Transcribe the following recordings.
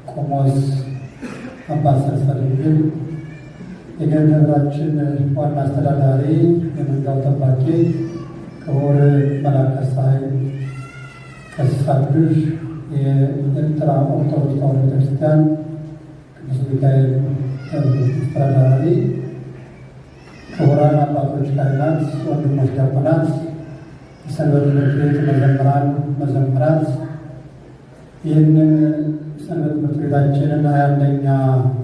ቆሞስ አባ ሰልፈ ድንግል የደብራችን ዋና አስተዳዳሪ፣ የመንጋው ጠባቂ ክቡር መላከ ፀሐይ ቀሲስ አብዱሽ፣ የኤርትራ ኦርቶዶክስ ተዋሕዶ ቤተክርስቲያን ቅዱስ ሚካኤል አስተዳዳሪ፣ ክቡራን አባቶች ካህናት፣ ወንድሞች ዲያቆናት፣ የሰንበት ትምህርት ቤት መዘምራን፣ መዘምራት ይህንን ሰንበት ትምህርት ቤታችንን 21ኛ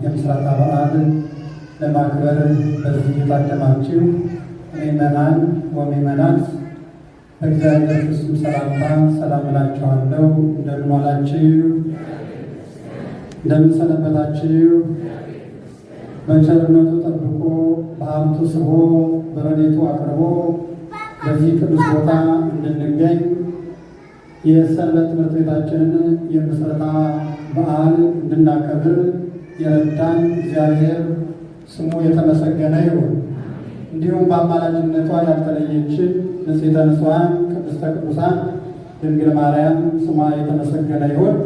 የምስረታ በዓል ለማክበር በዚህ የታደማችሁ ምእመናን ወምእመናት በእግዚአብሔር ፍጹም ሰላምታ ሰላም እላችኋለሁ። እንደምን ዋላችሁ? እንደምን ሰነበታችሁ? በቸርነቱ ጠብቆ በሀብቱ ስቦ በረድኤቱ አቅርቦ በዚህ ቅዱስ ቦታ እንድንገኝ የሰንበት ትምህርት ቤታችንን የምስረታ በዓል እንድናከብር የረዳን እግዚአብሔር ስሙ የተመሰገነ ይሁን። እንዲሁም በአማላጅነቷ ያልተለየችን ንጽሕተ ንጹሐን ቅድስተ ቅዱሳን ድንግል ማርያም ስሟ የተመሰገነ ይሁን።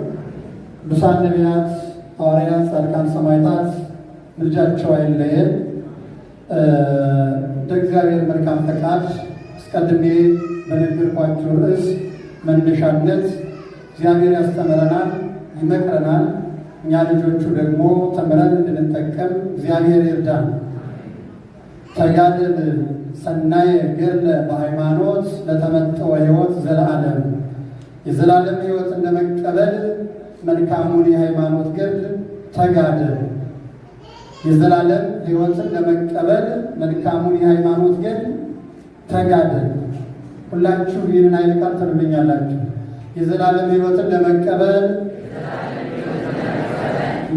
ቅዱሳን ነቢያት፣ ሐዋርያት፣ ጻድቃን፣ ሰማዕታት ምልጃቸው አይለየን። እንደ እግዚአብሔር መልካም ፈቃድ አስቀድሜ በነገርኳችሁ ርዕስ መነሻነት እግዚአብሔር ያስተምረናል፣ ይመክረናል። እኛ ልጆቹ ደግሞ ተምረን እንድንጠቀም እግዚአብሔር ይርዳን። ተጋድል ሰናየ ገድለ በሃይማኖት ለተመጠወ ሕይወት ዘለዓለም። የዘላለም ሕይወትን ለመቀበል መልካሙን የሃይማኖት ገድል ተጋድል። የዘላለም ሕይወትን ለመቀበል መልካሙን የሃይማኖት ገድል ተጋድል። ሁላችሁ ይህንን ኃይለ ቃል ትሉልኛላችሁ። የዘላለም ሕይወትን ለመቀበል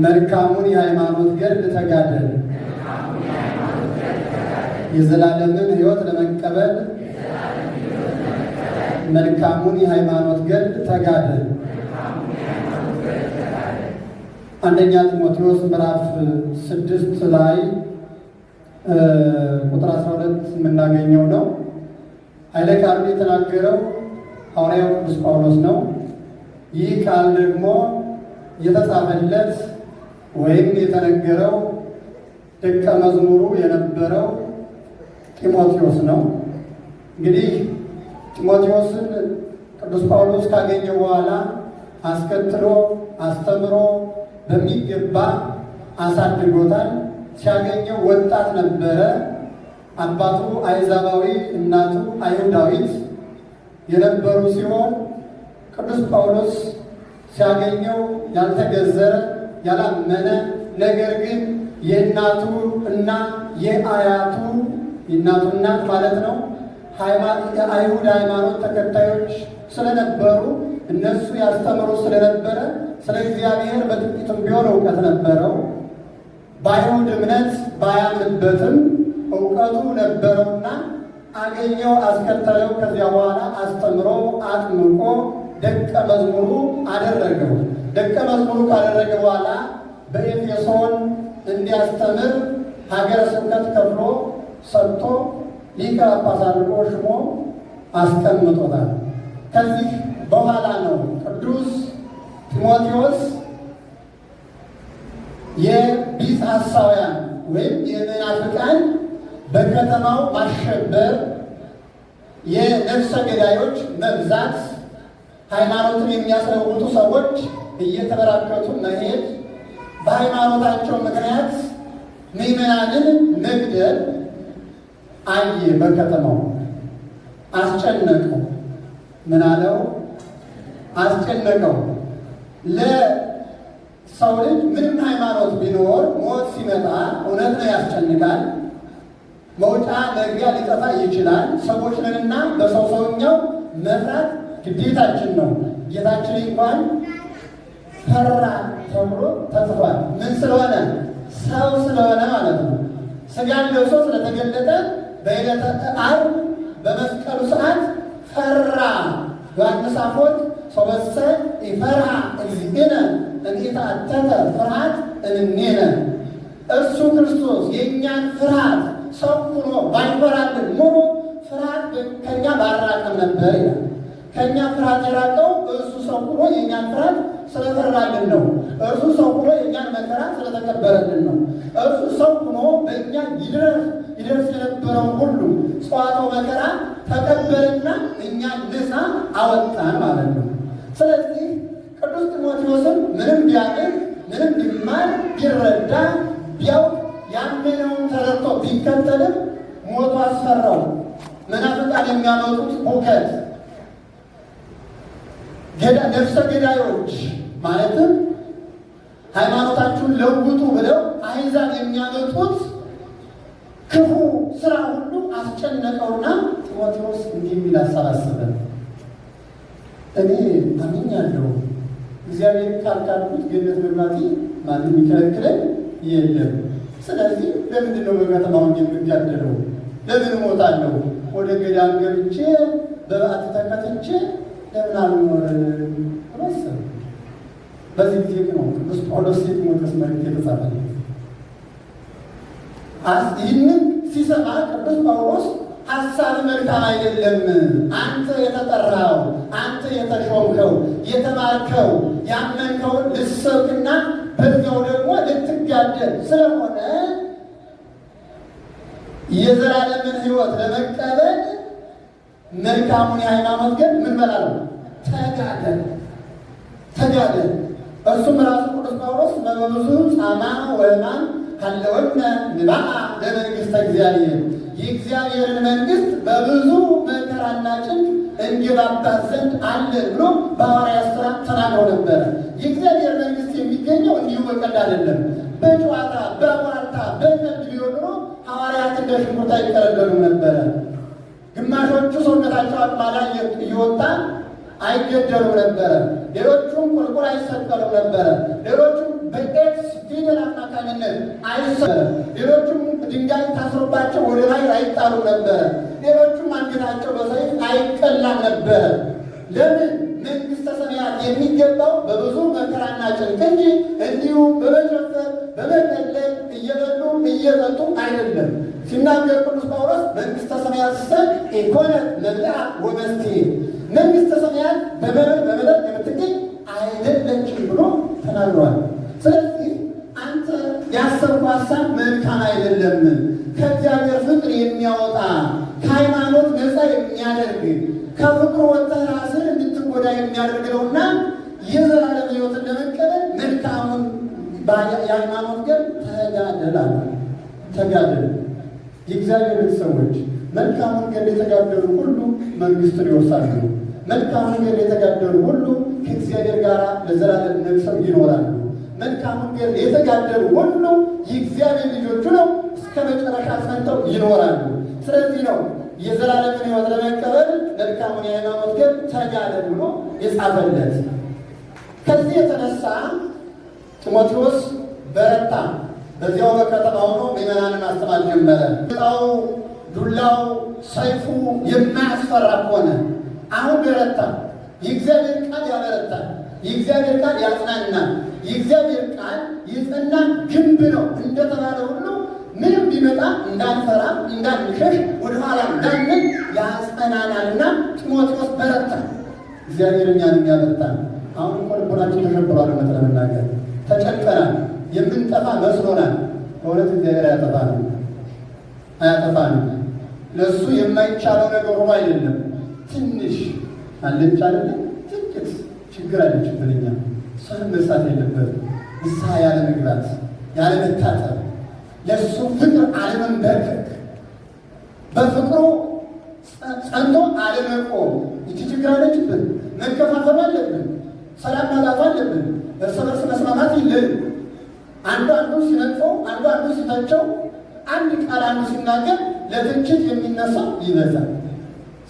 መልካሙን የሃይማኖት ገድል ተጋደል። የዘላለምን ሕይወት ለመቀበል መልካሙን የሃይማኖት ገድል ተጋደል። አንደኛ ጢሞቴዎስ ምዕራፍ 6 ላይ ቁጥር 12 የምናገኘው ነው። ኃይለ ቃሉ የተናገረው ሐዋርያው ቅዱስ ጳውሎስ ነው። ይህ ቃል ደግሞ የተጻፈለት ወይም የተነገረው ደቀ መዝሙሩ የነበረው ጢሞቴዎስ ነው። እንግዲህ ጢሞቴዎስን ቅዱስ ጳውሎስ ካገኘው በኋላ አስከትሎ አስተምሮ በሚገባ አሳድጎታል። ሲያገኘው ወጣት ነበረ። አባቱ አይዛባዊ እናቱ አይሁዳዊት የነበሩ ሲሆን ቅዱስ ጳውሎስ ሲያገኘው ያልተገዘረ ያላመነ፣ ነገር ግን የእናቱ እና የአያቱ የእናቱ እናት ማለት ነው የአይሁድ ሃይማኖት ተከታዮች ስለነበሩ እነሱ ያስተምሩ ስለነበረ ስለ እግዚአብሔር በጥቂቱም ቢሆን እውቀት ነበረው። በአይሁድ እምነት ባያምንበትም እውቀቱ ነበረውና አገኘው፣ አስከተለው። ከዚያ በኋላ አስተምሮ አጥምቆ ደቀ መዝሙሩ አደረገው። ደቀ መዝሙሩ ካደረገ በኋላ በኤፌሶን እንዲያስተምር ሀገረ ስብከት ከፍሎ ሰጥቶ ሊቀ ጳጳስ አድርጎ ሽሞ አስቀምጦታል። ከዚህ በኋላ ነው ቅዱስ ጢሞቴዎስ የቢጽ ሐሳውያን ወይም የመናፍቃን በከተማው ማሸበር፣ የነፍሰ ገዳዮች መብዛት፣ ሃይማኖትን የሚያስለውጡ ሰዎች እየተበራከቱ መሄድ፣ በሃይማኖታቸው ምክንያት ምዕመናንን መግደል አየ። በከተማው አስጨነቀው። ምን አለው? አስጨነቀው። ለሰው ልጅ ምንም ሃይማኖት ቢኖር ሞት ሲመጣ እውነት ነው ያስጨንቃል። መውጫ መግቢያ ሊጠፋ ይችላል። ሰዎች ነንና በሰው ሰውኛው መፍራት ግዴታችን ነው። ጌታችን እንኳን ፈራ ተብሎ ተጽፏል። ምን ስለሆነ? ሰው ስለሆነ ማለት ነው። ሥጋን ለብሶ ስለተገለጠ በዕለተ ዓርብ በመስቀሉ ሰዓት ፈራ ዮሐንስ አፈወርቅ ሰበሰ ይፈርሃ እግዚእነ እንኢተአተተ ፍርሃት እምኔነ። እርሱ ክርስቶስ የእኛን ፍርሃት ሰው ሆኖ ባይፈራልን ኖሮ ፍርሃት ከእኛ ባራቀም ነበር ይላል። ከእኛ ፍርሃት የራቀው እርሱ ሰው ሆኖ የእኛን ፍርሃት ስለፈራልን ነው። እርሱ ሰው ሆኖ የእኛን መከራ ስለተቀበለልን ነው። እርሱ ሰው ሆኖ በእኛ ይደርስ የነበረውን ሁሉ ጽዋቶ መከራ ተቀበልና እኛን ነፃ አወጣን ማለት ነው። ስለዚህ ቅዱስ ጢሞቴዎስም ምንም ቢያደርግ ምንም ቢማር ቢረዳ ቢያውቅ ያመነውን ተረድቶ ቢከተልም ሞቱ አስፈራው። መናፍቃን የሚያመጡት ሁከት፣ ነፍሰ ገዳዮች ማለትም ሃይማኖታችሁን ለውጡ ብለው አሕዛብ የሚያመጡት ክፉ ስራ ሁሉ አስጨነቀውና ጢሞቴዎስ እንዲህ የሚል አሰባሰበ። እኔ አምኛለሁ፣ እግዚአብሔር ካልካልኩት ገነት መግባቴ ማንም የሚከለክለኝ የለም። ስለዚህ ለምንድን ነው በከተማው የምጋደለው? ለምን እሞታለሁ? ወደ ገዳም ገብቼ በበዓት ተከትቼ ለምን አልኖርም? ወሰነ። በዚህ ጊዜ ነው ቅዱስ ጳውሎስ የጢሞቴዎስ መልእክት የተጻፈለት። ይህንን ሲሰማ ቅዱስ ጳውሎስ ሐሳብ መልካም አይደለም፣ አንተ የተጠራው፣ አንተ የተሾምከው፣ የተማርከው፣ ያመንከውን ልትሰብክና በዚያው ደግሞ ልትጋደል ስለሆነ የዘላለምን ሕይወት ለመቀበል መልካሙን የሃይማኖት ግን ምን በላለው? ተጋደል። እርሱም ራሱ ቅዱስ ጳውሎስ በብዙ ጻማ ወሕማም ሀለወነ ንባአ ለመንግሥተ እግዚአብሔር፣ የእግዚአብሔርን መንግሥት በብዙ መከራና ጭንቅ እንገባባት ዘንድ አለን ብሎ በሐዋርያት ሥራ ተናግሮ ነበረ። የእግዚአብሔር መንግሥት የሚገኘው እንዲሁ በቀልድ አይደለም። በጨዋታ በሟርታ በቀልድ ቢሆን ኖሮ ሐዋርያት እንደ ሽንኩርት አይቀለቀሉ ነበረ። ግማሾቹ ሰውነታቸው አቅማዳ እየወጣ አይገደሉ ነበረ። ሌሎቹም ቁልቁል አይሰቀሉ ነበረ። ሌሎቹም በኤድስ ፊደል አማካኝነት ሌሎቹም ድንጋይ ታስሮባቸው ወደ ላይ አይጣሉ ነበረ። ሌሎቹም አንገታቸው በሰይፍ አይቀላም ነበረ። ለምን? መንግሥተ ሰማያት የሚገባው በብዙ መከራና ጭንቅ እንጂ እንዲሁ በመጨፈር በመቀለድ እየበሉ እየጠጡ አይደለም። ሲናገር ቅዱስ ጳውሎስ መንግሥተ ሰማያት ኢኮነት መብልዓ ወመስትዔ፣ መንግሥተ ሰማያት በመብል በመጠጥ የምትገኝ አይደለችም ብሎ ተናግሯል። ስለዚህ አንተ ያሰብኩ ሀሳብ መልካም አይደለም፣ ከእግዚአብሔር ፍቅር የሚያወጣ ከሃይማኖት ነፃ የሚያደርግ ከፍቅሩ ወጥተህ ራስን እንድትጎዳ የሚያደርግ ነውና የዘላለም ሕይወትን ለመቀበል መልካሙን የሃይማኖት ግን ተጋደል። የእግዚአብሔር ሰዎች መልካሙን ገድል የተጋደሉ ሁሉ መንግሥትን ይወርሳሉ። መልካሙን ገድል የተጋደሉ ሁሉ ከእግዚአብሔር ጋር ለዘላለም ነግሰው ይኖራሉ። መልካሙን ገድል የተጋደሉ ሁሉ የእግዚአብሔር ልጆቹ ነው፣ እስከ መጨረሻ ጸንተው ይኖራሉ። ስለዚህ ነው የዘላለምን ሕይወት ለመቀበል መልካሙን የሃይማኖት ገድል ተጋደል ብሎ የጻፈለት። ከዚህ የተነሳ ጢሞቴዎስ በረታ። በዚያው በከተማ ሆኖ ምዕመናንን ማስተማር ጀመረ። ዱላው ሰይፉ የማያስፈራ ሆነ። አሁን በረታ። የእግዚአብሔር ቃል ያበረታል። የእግዚአብሔር ቃል ያጽናናል። የእግዚአብሔር ቃል የጸና ግንብ ነው እንደተባለ ሁሉ ምንም ቢመጣ እንዳንፈራ እንዳንሸሽ ወደኋላ እንዳንል ያጸናናልና ጢሞቴዎስ በረታ። እግዚአብሔር እኛንም ያበርታል። አሁን እኮ ልቦናችን ተሸብሯል። እውነት ለመናገር ተጨንቀናል። የምንጠፋ መስሎናል። በእውነት እግዚአብሔር አያጠፋንም። ለእሱ የማይቻለው ነገር ሆኖ አይደለም። ትንሽ አለች አይደለ? ጥቂት ችግር አለችብን። እኛ እሷን መርሳት የለበትም። ንስሐ ያለ መግባት፣ ያለ መታጠብ፣ ለእሱ ፍቅር አለመንበርከክ፣ በፍቅሩ ጸንቶ አለመቆም። ይቺ ችግር አለችብን። መከፋፈሉ አለብን። ሰላም ማጣቱ አለብን። እርስ በርስ መስማማት የለን። አንዱ ሲነቅፈው፣ አንዱ ሲተቸው፣ አንድ ቃል አንዱ ሲናገር ለትችት የሚነሳው ይበዛል።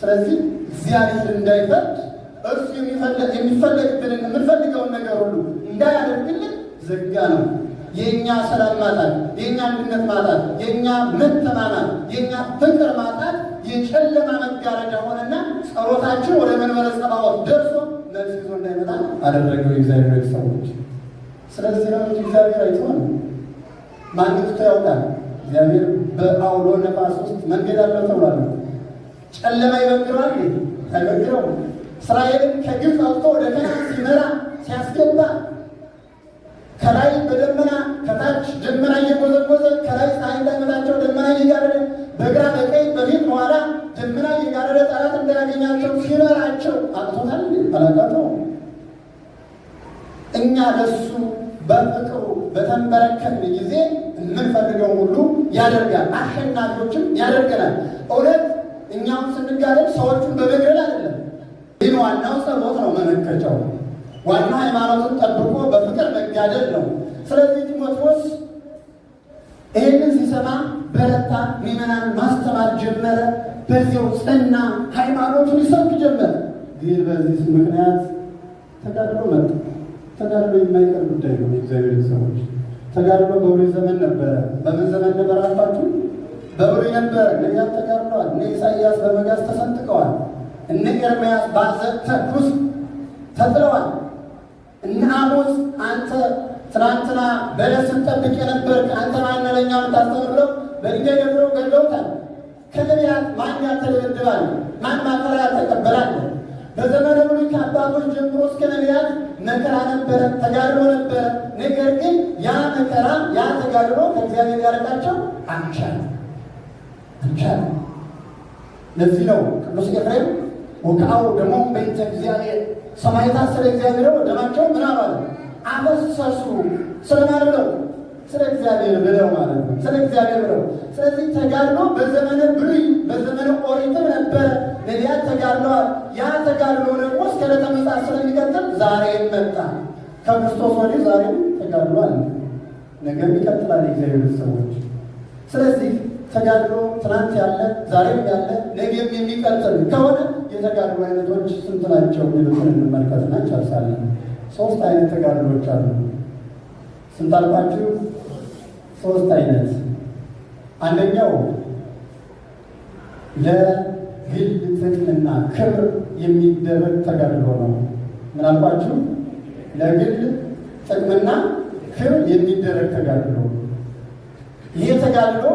ስለዚህ እግዚአብሔር እንዳይፈርድ እርሱ የሚፈለግብንን የምንፈልገውን ነገር ሁሉ እንዳያደርግልን ዘጋ ነው። የእኛ ሰላም ማጣት፣ የእኛ አንድነት ማጣት፣ የእኛ መተማማት፣ የእኛ ፍቅር ማጣት የጨለማ መጋረጃ ሆነና ጸሎታቸው ወደ መንበረ ጸባዖት ደርሶ መልስ ይዞ እንዳይመጣ አደረገው የእግዚአብሔር ሰዎች። ስለዚህ ነው እግዚአብሔር አይተዋል። ማንም ያውቃል። እግዚአብሔር በአውሎ ነፋስ ውስጥ መንገድ አለው ተብሏል። ጨለማ ይበግረዋል አይበግረው? እስራኤልን ከግብፅ አውጥቶ ወደ ከነዓን ሲመራ ሲያስገባ ከላይ በደመና ከታች ደመና እየጎዘጎዘ ከላይ ፀሐይ እንዳይመታቸው ደመና እየጋረደ በግራ በቀኝ በፊት በኋላ ደመና እየጋረደ ጠላት እንዳያገኛቸው ሲመራቸው አቅቶታል። አላቃተው። እኛ ለሱ በፍቅሩ በተንበረከን ጊዜ የምንፈልገው ሁሉ ያደርጋል። አሸናፊዎችም ያደርገናል። እውነት እኛም ስንጋደል ሰዎቹን በመግደል አይደለም። ይህ ዋናው ጸሎት ነው መመከቻው። ዋና ሃይማኖትን ጠብቆ በፍቅር መጋደል ነው። ስለዚህ ጢሞቴዎስ ይህንን ሲሰማ በረታ፣ ምዕመናን ማስተማር ጀመረ። በዚያው ጸና፣ ሃይማኖቱን ይሰብክ ጀመረ። ግን በዚህ ምክንያት ተጋድሎ መጣ። ተጋድሎ የማይቀር ጉዳይ ነው። የእግዚአብሔር ሰዎች ተጋድሎ በብሉይ ዘመን ነበረ። በምን ዘመን ነበር አልኳችሁ? በብሉይ ነበረ። ነቢያት ተጋድለዋል። እነ ኢሳይያስ በመጋዝ ተሰንጥቀዋል። እነ ኤርምያስ በአዘቅት ውስጥ ተጥለዋል። እነ አሞጽ አንተ ትናንትና በለስን ጠብቅ የነበርክ አንተ ማን ነህ ለእኛ የምታስተምር ብለው በድንጋይ ደብድበው ገድለውታል። ከነቢያት ማን ያልተደበደባል? ማን ማከራ ያልተቀበላል? በዘመነ ብሉይ ከአባቶች ጀምሮ እስከ ነቢያት መከራ ነበረ፣ ተጋድሎ ነበረ። ነገር ግን ያ መከራ ያ ተጋድሎ ከእግዚአብሔር ያረቃቸው አልቻለም። ለዚህ ነው ቅዱስ ኤፍሬም ወከአው ደግሞ በእንተ እግዚአብሔር ሰማዕታት ስለ እግዚአብሔር ደማቸው ምን አሉ? አፈሰሱ። ስለማን ብለው? ስለ እግዚአብሔር ብለው ማለት ነው። ስለ እግዚአብሔር ብለው። ስለዚህ ተጋድሎ በዘመነ ብሉይ በዘመነ ኦሪትም ነበረ። ነቢያት ተጋድለዋል። ያ ተጋድሎ ደግሞ እስከ ዕለተ ምጽአት ስለሚቀጥል ዛሬም መጣ። ከክርስቶስ ወዲህ ዛሬም ተጋድሏል። ነገም ይቀጥላል የእግዚአብሔር ሰዎች። ስለዚህ ተጋድሎ ትናንት ያለ ዛሬም ያለ ነገም የሚቀጥል ከሆነ የተጋድሎ አይነቶች ስንት ናቸው? ሌሎችን እንመልከትና እንጨርሳለን። 3 አይነት ተጋድሎች አሉ። ስንት አልኳችሁ? 3 አይነት። አንደኛው ለግል ጥቅምና ክብር የሚደረግ ተጋድሎ ነው። ምን አልኳችሁ? ለግል ጥቅምና ክብር የሚደረግ ተጋድሎ። ይህ ተጋድሎ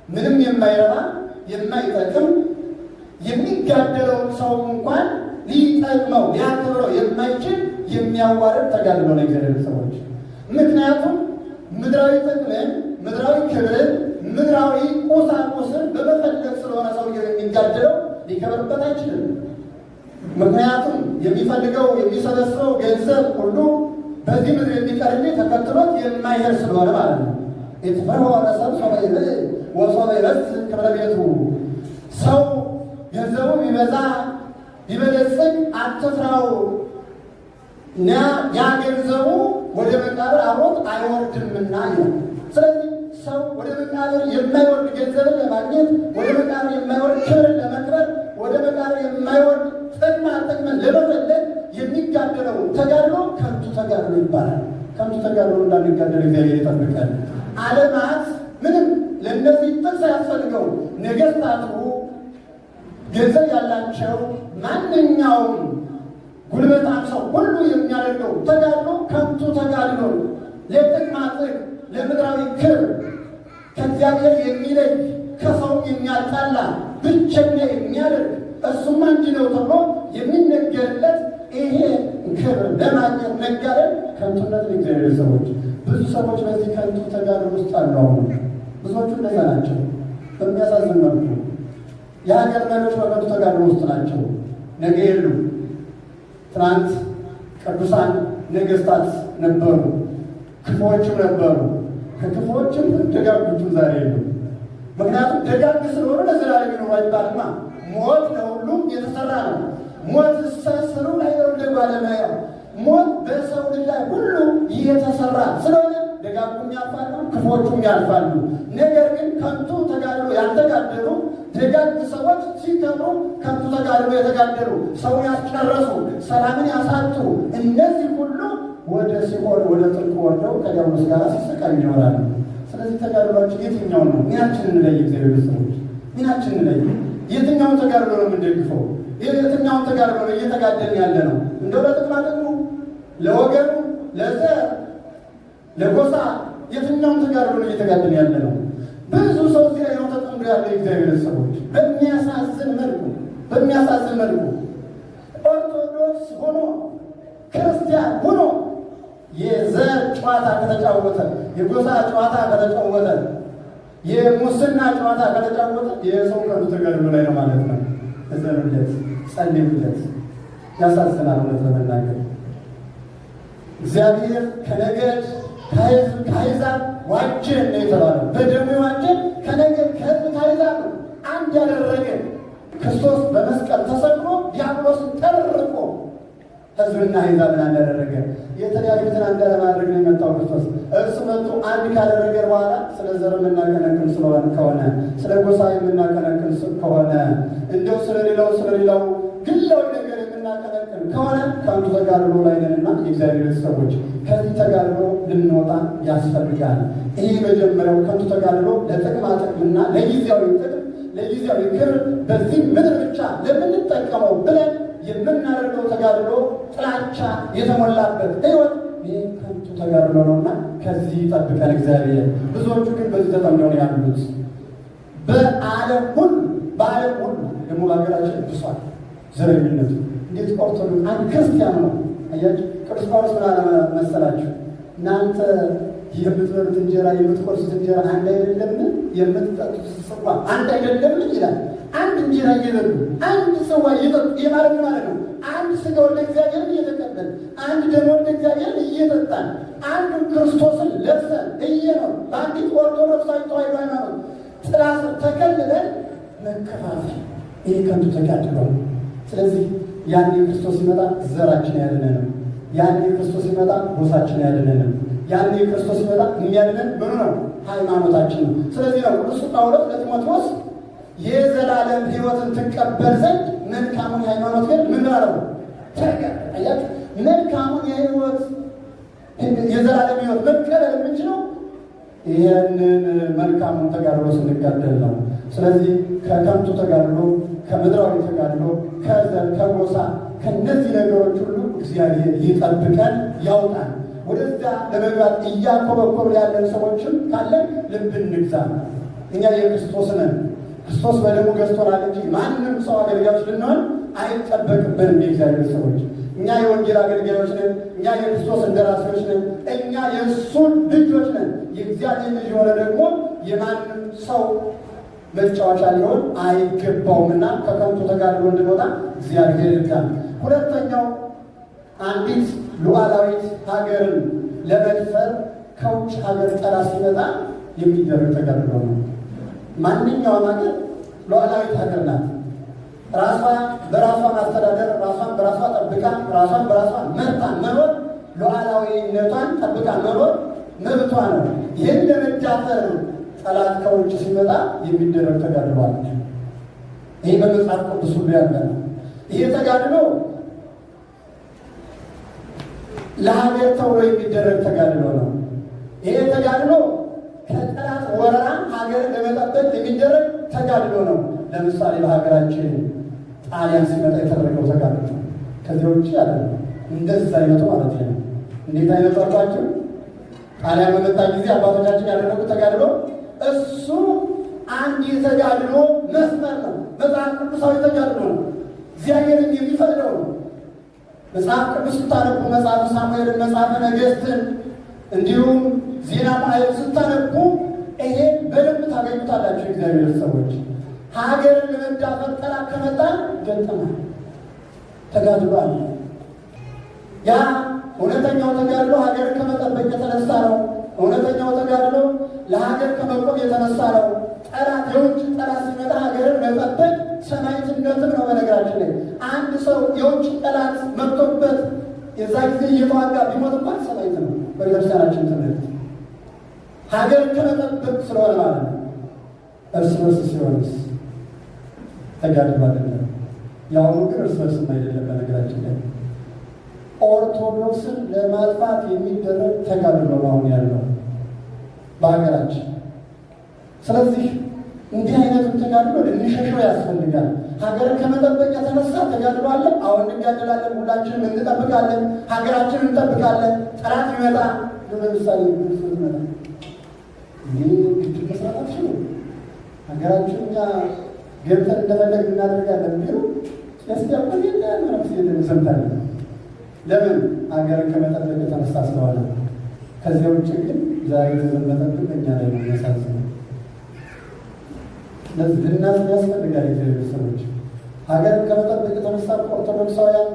ምንም የማይረባ የማይጠቅም የሚጋደለው ሰው እንኳን ሊጠቅመው ሊያከብረው የማይችል የሚያዋርድ ተጋድሎ ነው የእግዚአብሔር ሰዎች። ምክንያቱም ምድራዊ ጥቅምን፣ ምድራዊ ክብርን፣ ምድራዊ ቁሳቁስን በመፈለግ ስለሆነ ሰውየው የሚጋደለው ሊከብርበት አይችልም። ምክንያቱም የሚፈልገው የሚሰበስበው ገንዘብ ሁሉ በዚህ ምድር የሚቀር እንጂ ተከትሎት የማይሄድ ስለሆነ ማለት ነው። የተፈርሆ ለሰብ ሰው ይበል ወሰብ ይበል ክብረ ቤቱ ሰው ገንዘቡ ቢበዛ ቢበለጽግ አትፍራው፣ ያ ገንዘቡ ወደ መቃብር አብሮት አይወርድምና ይላል። ስለዚህ ሰው ወደ መቃብር የማይወርድ ገንዘብን ለማግኘት፣ ወደ መቃብር የማይወርድ ክብርን ለመቅበር፣ ወደ መቃብር የማይወርድ ጥቅምን ለመፈለግ የሚጋደለው ተጋድሎ ከንቱ ተጋድሎ ይባላል። ከንቱ ተጋድሎ እንዳንጋደል እግዚአብሔር ይጠብቃል። ዓለማት ምንም ለእነዚህ ጥቅስ አያስፈልገው። ነገሥታቱ ገንዘብ ያላቸው ማንኛውም ጉልበታም ሰው ሁሉ የሚያደርገው ተጋድሎ ከንቱ ተጋድሎ፣ ለጥቅማ ጥቅም፣ ለምድራዊ ክብር፣ ከእግዚአብሔር የሚለይ ከሰው የሚያጣላ ብቸኛ የሚያደርግ እሱማ እንዲህ ነው ተብሎ የሚነገርለት ይሄ ክብር ለማግኘት መጋደል ከንቱነት ለእግዚአብሔር ሰዎች። ብዙ ሰዎች በዚህ ከንቱ ተጋድሎ ውስጥ አሉ። አሁን ብዙዎቹ እንደዛ ናቸው። በሚያሳዝን መልኩ የሀገር መሪዎች በከንቱ ተጋድሎ ውስጥ ናቸው። ነገ የሉም። ትናንት ቅዱሳን ነገሥታት ነበሩ፣ ክፉዎችም ነበሩ። ከክፉዎችም ደጋጎቹም ዛሬ የሉም። ምክንያቱም ደጋግ ስለሆኑ ለዘላለም ይኖሩ አይባልማ። ሞት ለሁሉም የተሰራ ነው። ሞት ስሩ ላይ ወደ ባለማያ ሞት በሰው ልጅ ላይ ሁሉ የተሰራ ስለሆነ ደጋጉም ያልፋሉ፣ ክፉዎቹም ያልፋሉ። ነገር ግን ከንቱ ተጋድሎ ያልተጋደሉ ደጋግ ሰዎች ሲከብሩ ከንቱ ተጋድሎ የተጋደሉ ሰውን ያስጨረሱ፣ ሰላምን ያሳጡ፣ እነዚህ ሁሉ ወደ ሲኦል ወደ ጥልቁ ወርደው ከዲያብሎስ ጋር ሲሰቃዩ ይኖራሉ። ስለዚህ ተጋድሏችን የትኛው ነው? ሚናችንን እንለይ። እግዚአብሔር ሰዎች ሚናችንን እንለይ። የትኛውን ተጋድሎ ነው የምንደግፈው? የትኛውን ተጋድሎ ነው እየተጋደልን ያለ ነው? እንደው ለጥቅማ ጥቅሙ፣ ለወገኑ፣ ለዘር፣ ለጎሳ የትኛውን ተጋድሎ ነው እየተጋደልን ያለ ነው? ብዙ ሰው እዚህ ላይ ነው ተጠምዶ ያለ የእግዚአብሔር ሰዎች በሚያሳዝን መልኩ ኦርቶዶክስ ሆኖ ክርስቲያን ሆኖ የዘር ጨዋታ ከተጫወተ፣ የጎሳ ጨዋታ ከተጫወተ፣ የሙስና ጨዋታ ከተጫወተ የሰው ከንቱ ተጋድሎ ላይ ነው ማለት ነው። እዘኑለት፣ ጸልዩለት። ያሳዝናል። እውነት ለመናገር እግዚአብሔር ከነገድ ከሕዝብ ከአሕዛብ ዋጀን ነው የተባለው። በደሙ ዋጀን ከነገድ ከሕዝብ ከአሕዛብ አንድ ያደረገ ክርስቶስ በመስቀል ተሰቅሎ ዲያብሎስን ጠርቆ ሕዝብና አሕዛብን አንድ ያደረገ። የተለያዩትን አንድ ለማድረግ ነው የመጣው ክርስቶስ። እርሱ መጥቶ አንድ ካደረገ በኋላ ስለ ዘር የምናቀነቅን ስለሆነ ከሆነ ስለ ጎሳ የምናቀነቅን ከሆነ እንደው ስለሌላው ግላዊ ነገር የምናቀነቅን ከሆነ ከአንዱ ተጋድሎ ላይ ነንና የእግዚአብሔር ሰዎች ከዚህ ተጋድሎ ልንወጣ ያስፈልጋል። ይህ መጀመሪያው ከንቱ ተጋድሎ ለጥቅማ ጥቅምና ለጊዜያዊ ጥቅም ለጊዜያዊ ክብር በዚህ ምድር ብቻ ለምንጠቀመው ብለን የምናደርገው ተጋድሎ ጥላቻ የተሞላበት ሕይወት ይህ ከንቱ ተጋድሎ ነውና ከዚህ ይጠብቀን እግዚአብሔር። ብዙዎቹ ግን በዚህ ተጠምደው ነው ያሉት። በዓለም ሁሉ ደግሞ በሀገራችን ብሷል ዘረኝነቱ። እንዴት ኦርቶዶክስ አንድ ክርስቲያን ነው አያችሁ። ቅዱስ ጳውሎስ ምን አለ መሰላችሁ? እናንተ የምትበሉት እንጀራ የምትቆርሱት እንጀራ አንድ አይደለምን? የምትጠጡት ጽዋ አንድ አይደለምን? ይላል። አንድ እንጀራ እየበሉ አንድ ጽዋ እየጠጡ የማለት ነው። አንድ ሥጋውን ለእግዚአብሔር እየተቀበል አንድ ደሙን ለእግዚአብሔር እየጠጣን አንድ ክርስቶስን ለብሰን እየኖር በአንዲት ኦርቶዶክሳዊ ተዋሕዶ ሃይማኖት ጥላ ስር ተከልለን መከፋፈል ይህ ከንቱ ተጋድሎ ነው። ስለዚህ ያኔ ክርስቶስ ሲመጣ ዘራችን ያድነንም፣ ያኔ ክርስቶስ ሲመጣ ጎሳችን ያድነንም፣ ያኔ ክርስቶስ ሲመጣ የሚያድነን ምኑ ነው? ሃይማኖታችን ነው። ስለዚህ ነው ቅዱስ ጳውሎስ ለጢሞቴዎስ የዘላለም ሕይወትን ትቀበል ዘንድ መልካሙን ሃይማኖት ግን ምን አለው? አያችሁ፣ መልካሙን የሕይወት የዘላለም ሕይወት መቀበል የምንችለው ይህንን መልካሙን ተጋድሎ ስንጋደል ነው። ስለዚህ ከከንቱ ተጋድሎ፣ ከምድራዊ ተጋድሎ፣ ከዘር ከጎሳ ከነዚህ ነገሮች ሁሉ እግዚአብሔር ይጠብቀን ያውጣል። ወደዚያ ለመግባት እያኮበኮብ ያለን ሰዎችም ካለን ልብ እንግዛ። እኛ የክርስቶስ ነን። ክርስቶስ በደሙ ገዝቶናል እንጂ ማንም ሰው አገልጋዮች ልንሆን አይጠበቅብንም። የእግዚአብሔር ሰዎች እኛ የወንጌል አገልጋዮች ነን። እኛ የክርስቶስ እንደራሴዎች ነን። እኛ የእሱ ልጆች ነን። የእግዚአብሔር ልጅ የሆነ ደግሞ የማንም ሰው መጫወቻ ሊሆን አይገባውምና ከከንቱ ተጋድሎ እንድንወጣ እግዚአብሔር ይርዳን። ሁለተኛው አንዲት ሉዓላዊት ሀገርን ለመድፈር ከውጭ ሀገር ጠላት ሲመጣ የሚደረግ ተጋድሎ ነው። ማንኛውም ሀገር ሉዓላዊት ሀገር ናት። ራሷ በራሷ ማስተዳደር፣ ራሷን በራሷ ጠብቃ፣ ራሷን በራሷ መርታ መኖር፣ ሉዓላዊነቷን ጠብቃ መኖር መብቷ ነው። ይህን ለመዳፈር ጠላት ከውጭ ሲመጣ የሚደረግ ተጋድሎ አለ። ይህ በመጽሐፍ ቅዱስ ሁሉ ያለ ነው። ይሄ ተጋድሎ ለሀገር ተብሎ የሚደረግ ተጋድሎ ነው። ይሄ ተጋድሎ ከጠላት ወረራ ሀገርን ለመጠበቅ የሚደረግ ተጋድሎ ነው። ለምሳሌ በሀገራችን ጣሊያን ሲመጣ የተደረገው ተጋድሎ ነው። ከዚህ ውጭ ያለ እንደዛ አይነቱ ማለት ነው። እንዴት አይነቱ አልኳቸው? ጣሊያን በመጣ ጊዜ አባቶቻችን ያደረጉት ተጋድሎ እሱ አንድ የተጋድሎ መስመር ነው። መጽሐፍ ቅዱሳዊ ተጋድሎ ነው። እግዚአብሔርን የሚፈቅደው ነው። መጽሐፍ ቅዱስ ስታነቡ መጽሐፍ ሳሙኤልን፣ መጽሐፈ ነገሥትን እንዲሁም ዜና መዋዕል ስታነቡ ይሄ በደንብ ታገኙታላችሁ። እግዚአብሔር ሰዎች ሀገርን ለመዳፈር ጠላት ከመጣ ገጠማል፣ ተጋድሎ አለ። ያ እውነተኛው ተጋድሎ ሀገርን ከመጠበቅ የተነሳ ነው። እውነተኛው ተጋድሎ ለሀገር ከመቆም የተነሳ ነው። ጠላት የውጭ ጠላት ሲመጣ ሀገርን መጠበቅ ሰማዕትነትም ነው። በነገራችን ላይ አንድ ሰው የውጭ ጠላት መጥቶበት የዛ ጊዜ እየተዋጋ ቢሞት እንኳን ሰማዕት ነው። በቤተክርስቲያናችን ትምህርት ሀገርን ከመጠበቅ ስለሆነ ማለት ነው። እርስ በርስ ሲሆንስ ተጋድሎ አይደለም። የአሁኑ ግን እርስ በርስም አይደለም። በነገራችን ላይ ኦርቶዶክስን ለማጥፋት የሚደረግ ተጋድሎ ነው አሁን ያለው በሀገራችን። ስለዚህ እንዲህ አይነቱን ተጋድሎ ልንሸሸው ያስፈልጋል። ሀገርን ከመጠበቅ የተነሳ ተጋድሎ አለ። አሁን እንጋደላለን፣ ሁላችንም እንጠብቃለን፣ ሀገራችንን እንጠብቃለን። ጠላት ይመጣ ለምሳሌ ይመጣ ይህ ግጭት መስራታችን ነው። ሀገራችን እኛ ገብተን እንደፈለግ እናደርጋለን ቢሉ ያስገባል የለ መረፍት ሰምታለን። ለምን ሀገርን ከመጠበቅ የተነሳ ስለሆነ። ከዚያ ውጭ ግን ዛሬ ተዘመጠብን እኛ ላይ ነው የሚያሳዝነው። ስለዚህ ልናስ ያስፈልጋል። የእግዚአብሔር ሰዎች ሀገርን ከመጠበቅ የተነሳ ኦርቶዶክሳውያን